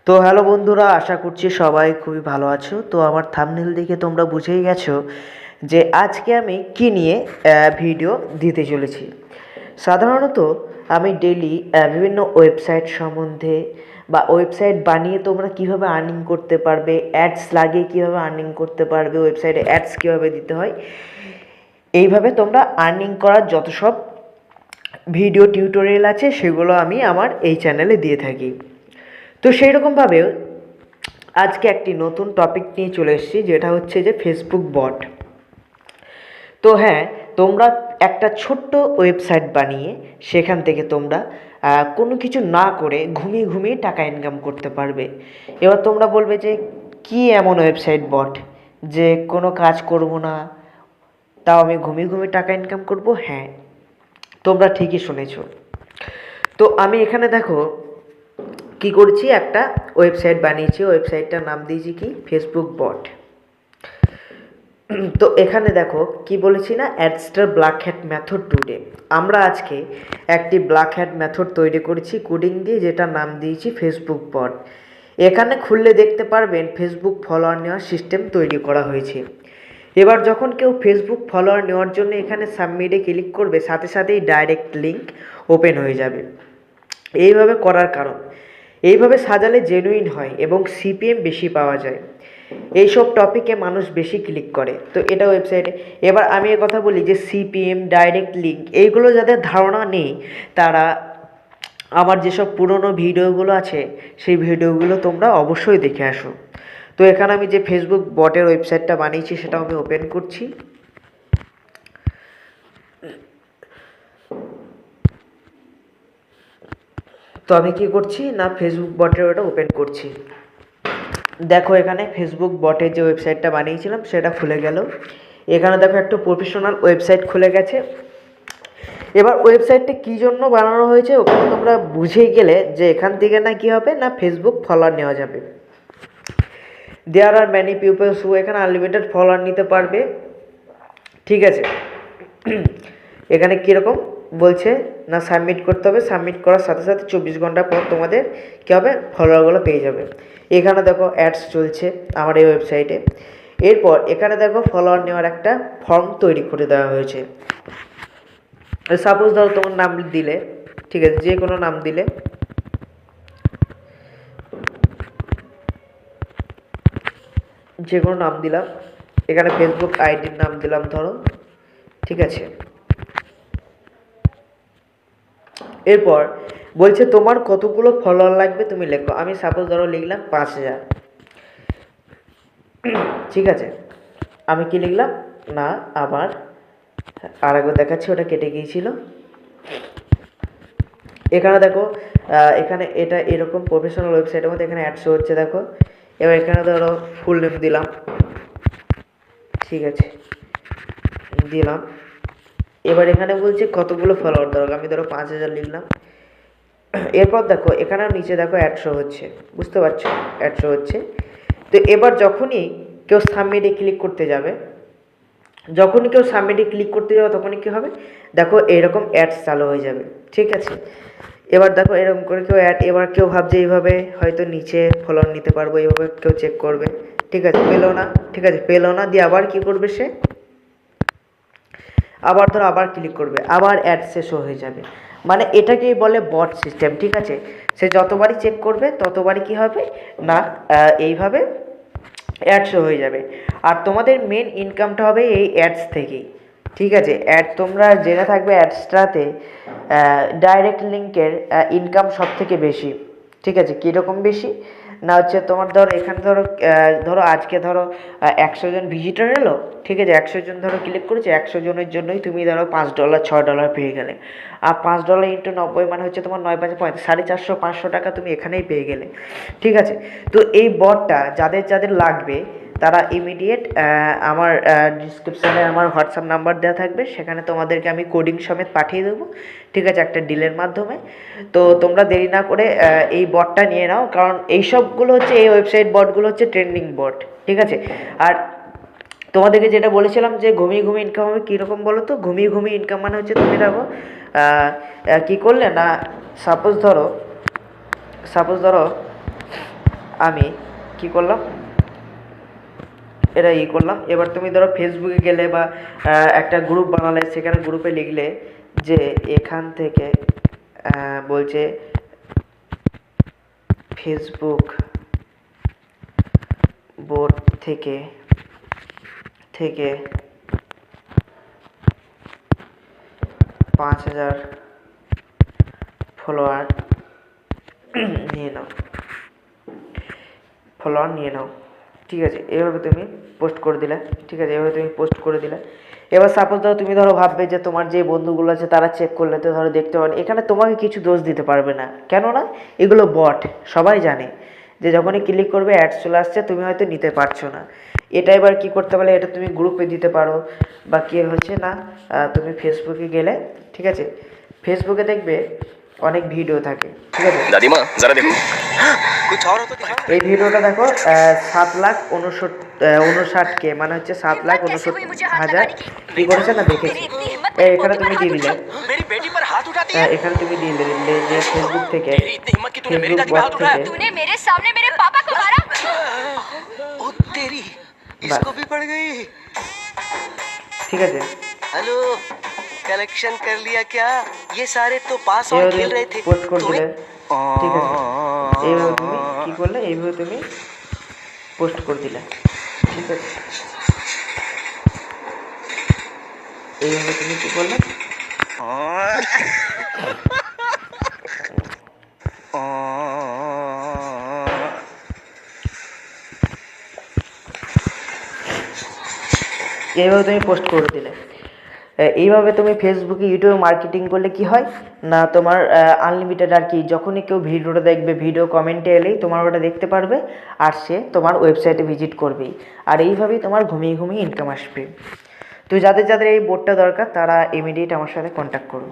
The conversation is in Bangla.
তো হ্যালো বন্ধুরা, আশা করছি সবাই খুবই ভালো আছো। তো আমার থাম্বনেল দেখে তোমরা বুঝেই গেছো যে আজকে আমি কি নিয়ে ভিডিও দিতে চলেছি। সাধারণত আমি ডেইলি বিভিন্ন ওয়েবসাইট সম্বন্ধে বা ওয়েবসাইট বানিয়ে তোমরা কীভাবে আর্নিং করতে পারবে, অ্যাডস লাগিয়ে কীভাবে আর্নিং করতে পারবে, ওয়েবসাইটে অ্যাডস কীভাবে দিতে হয়, এইভাবে তোমরা আর্নিং করার যত সব ভিডিও টিউটোরিয়াল আছে সেগুলো আমি আমার এই চ্যানেলে দিয়ে থাকি। তো সেই রকমভাবে আজকে একটি নতুন টপিক নিয়ে চলে এসেছি, যেটা হচ্ছে যে ফেসবুক বট। তো হ্যাঁ, তোমরা একটা ছোট্ট ওয়েবসাইট বানিয়ে সেখান থেকে তোমরা কোনো কিছু না করে ঘুমিয়ে ঘুমিয়ে টাকা ইনকাম করতে পারবে। এবার তোমরা বলবে যে কি এমন ওয়েবসাইট বট যে কোনো কাজ করব না, তাও আমি ঘুমিয়ে ঘুমিয়ে টাকা ইনকাম করব? হ্যাঁ, তোমরা ঠিকই শুনেছো। তো আমি এখানে দেখো কি করছি, একটা ওয়েবসাইট বানিয়েছি। ওয়েবসাইটটার নাম দিয়েছি কি, ফেসবুক বট। তো এখানে দেখো কি বলেছি না, adstar black hat method today. আমরা আজকে একটি ব্ল্যাক হ্যাট মেথড তৈরি করেছি কোডিং দিয়ে, যেটা নাম দিয়েছি ফেসবুক বট। এখানে খুললে দেখতে পারবেন ফেসবুক ফলোয়ার নেওয়ার সিস্টেম তৈরি করা হয়েছে। এবার যখন কেউ ফেসবুক ফলোয়ার নেওয়ার জন্য এখানে সাবমিটে ক্লিক করবে, সাথে সাথেই ডাইরেক্ট লিঙ্ক ওপেন হয়ে যাবে। এইভাবে করার কারণ, এইভাবে সাজালে জেনুইন হয় এবং সিপিএম বেশি পাওয়া যায়। এইসব টপিকে মানুষ বেশি ক্লিক করে। তো এটা ওয়েবসাইটে। এবার আমি কথা বলি যে সিপিএম, ডাইরেক্ট লিঙ্ক, এইগুলো যাদের ধারণা নেই তারা আমার যেসব পুরনো ভিডিওগুলো আছে সেই ভিডিওগুলো তোমরা অবশ্যই দেখে আসো। তো এখানে আমি যে ফেসবুক বটের ওয়েবসাইটটা বানিয়েছি সেটাও আমি ওপেন করছি। তো আমি কি করছি না, ফেসবুক বটের ওটা ওপেন করছি। দেখো এখানে ফেসবুক বটের যে ওয়েবসাইটটা বানিয়েছিলাম সেটা খুলে গেল। এখানে দেখো একটা প্রফেশনাল ওয়েবসাইট খুলে গেছে। এবার ওয়েবসাইটটা কী জন্য বানানো হয়েছে ওখানে তোমরা বুঝেই গেলে যে এখান থেকে না কি হবে না, ফেসবুক ফলোয়ার নেওয়া যাবে। দেয়ার আর ম্যানি পিপলস হু, এখানে আনলিমিটেড ফলোয়ার নিতে পারবে। ঠিক আছে। এখানে কীরকম বলছে না, সাবমিট করতে হবে। সাবমিট করার সাথে সাথে 24 ঘন্টা পর তোমাদের কী হবে, ফলোয়ারগুলো পেয়ে যাবে। এখানে দেখো অ্যাডস চলছে আমার এই ওয়েবসাইটে। এরপর এখানে দেখো ফলোয়ার নেওয়ার একটা ফর্ম তৈরি করে দেওয়া হয়েছে। সাপোজ ধরো তোমার নাম দিলে, ঠিক আছে, যে কোনো নাম দিলে, যে কোনো নাম দিলাম। এখানে ফেসবুক আইডির নাম দিলাম ধরো, ঠিক আছে। এরপর বলছে তোমার কতগুলো ফলোয়ার লাগবে তুমি লেখো। আমি সাপোজ ধরো লিখলাম 5000। ঠিক আছে, আমি কি লিখলাম না, আবার আরেকবার দেখাচ্ছি, ওটা কেটে গিয়েছিল। এখানে দেখো এখানে এটা এরকম প্রফেশনাল ওয়েবসাইটের মধ্যে এখানে অ্যাডস হচ্ছে দেখো। এবার এখানে ধরো ফুল নেম দিলাম, ঠিক আছে, দিলাম। এবার এখানে বলছে কতগুলো ফলোয়ার দরকার, আমি ধরো 5000 লিখলাম। এরপর দেখো এখানেও নিচে দেখো 100 হচ্ছে, বুঝতে পারছো, 100 হচ্ছে। তো এবার যখনই কেউ সাবমিটে ক্লিক করতে যাবে, তখনই কী হবে, দেখো এরকম অ্যাডস চালু হয়ে যাবে। ঠিক আছে। এবার দেখো এরকম করে কেউ এবার কেউ ভাবছে এইভাবে হয়তো নিচে ফলোয়ার নিতে পারবো, এইভাবে কেউ চেক করবে। ঠিক আছে, পেলো না, ঠিক আছে, পেলো না, দিয়ে আবার কি করবে সে, আবার ধরো আবার ক্লিক করবে, আবার অ্যাড শেষ হয়ে যাবে। মানে এটাকেই বলে বট সিস্টেম। ঠিক আছে, সে যতবারই চেক করবে ততবারই কি হবে না, এইভাবে অ্যাডস হয়ে যাবে। আর তোমাদের মেন ইনকামটা হবে এই অ্যাডস থেকেই। ঠিক আছে, অ্যাড তোমরা জেনে থাকবে অ্যাডসটাতে ডাইরেক্ট লিঙ্কের ইনকাম সব থেকে বেশি। ঠিক আছে, কীরকম বেশি না, হচ্ছে তোমার ধরো এখানে ধরো আজকে ধরো 100 জন ভিজিটর এলো। ঠিক আছে, 100 জন ধরো ক্লিক করেছে, 100 জনের জন্যই তুমি ধরো $5 $6 পেয়ে গেলে। আর $5 ইন্টু 90 মানে হচ্ছে তোমার 9 5 450 500 টাকা তুমি এখানেই পেয়ে গেলে। ঠিক আছে, তো এই বটটা যাদের যাদের লাগবে তারা ইমিডিয়েট আমার ডিসক্রিপশানে আমার হোয়াটসঅ্যাপ নাম্বার দেওয়া থাকবে, সেখানে তোমাদেরকে আমি কোডিং সমেত পাঠিয়ে দেবো। ঠিক আছে, একটা ডিলের মাধ্যমে। তো তোমরা দেরি না করে এই বটটা নিয়ে নাও, কারণ এইসবগুলো হচ্ছে, এই ওয়েবসাইট বটগুলো হচ্ছে ট্রেন্ডিং বট। ঠিক আছে, আর তোমাদেরকে যেটা বলেছিলাম যে ঘুমিয়ে ঘুমিয়ে ইনকাম হবে, কীরকম বলো তো, ঘুমিয়ে ঘুমিয়ে ইনকাম মানে হচ্ছে তুমি দেখো কী করলে না, সাপোজ ধরো আমি কি করলাম, এটা করলাম। এবার তুমি ধরো ফেসবুকে গেলে বা একটা গ্রুপ বানালে, সেখানে গ্রুপে লিখলে যে এখান থেকে বলছে ফেসবুক বোর্ড থেকে থেকে 5,000 ফলোয়ার নিয়ে নাও, ঠিক আছে। এভাবে তুমি পোস্ট করে দিলে, ঠিক আছে, এভাবে তুমি পোস্ট করে দিলে। এবার সাপোজ ধরো তুমি ধরো ভাববে যে তোমার যে বন্ধুগুলো আছে তারা চেক করলে তো ধরো দেখতে পারে, এখানে তোমাকে কিছু দোষ দিতে পারবে না, কেননা এগুলো বট, সবাই জানে যে যখনই ক্লিক করবে অ্যাডস চলে আসছে, তুমি হয়তো নিতে পারছো না। এটা এবার কি করতে পারলে, এটা তুমি গ্রুপে দিতে পারো, বা কি হচ্ছে না তুমি ফেসবুকে গেলে, ঠিক আছে, ফেসবুকে দেখবে অনেক ভিডিও থাকে, ঠিক আছে। दादी माँ जरा देखो कुछ और हो तो दिखाओ। এই ভিডিওটা দেখো 7,59,59K, মানে হচ্ছে 7,59,000 কি করেছে না দেখেছি। এখানে তুমি দিয়ে দিলে, मेरी बेटी पर हाथ उठाती है। এখানে তুমি দিয়ে দিলে যে ফেসবুক থেকে, तेरी इतनी हिम्मत कि तूने मेरी ফেসবুক दादी पे বট हाथ उठाया। থেকে, तूने मेरे सामने मेरे पापा को मारा। ओ तेरी इसको भी पड़ गई। ঠিক আছে। हेलो कलेक्शन कर लिया क्या? ये सारे तो पास और এইভাবে खेल रहे थे। পোস্ট করে দিলে, तुम्हें ঠিক আছে। এইভাবে তুমি কি করলে, এইভাবে তুমি পোস্ট করে দিলে, ঠিক আছে। এইভাবে তুমি কি করলে, এইভাবে তুমি পোস্ট করে দিলে। এইভাবে তুমি ফেসবুকে ইউটিউবে মার্কেটিং করলে কি হয় না, তোমার আনলিমিটেড আর কি, যখনই কেউ ভিডিওটা দেখবে, ভিডিও কমেন্টে এলেই তোমার ওটা দেখতে পারবে, আর সে তোমার ওয়েবসাইটে ভিজিট করবেই। আর এইভাবেই তোমার ঘুমিয়ে ঘুমিয়ে ইনকাম আসবে। তো যাদের যাদের এই বোর্ডটা দরকার তারা ইমিডিয়েট আমার সাথে কন্ট্যাক্ট করো।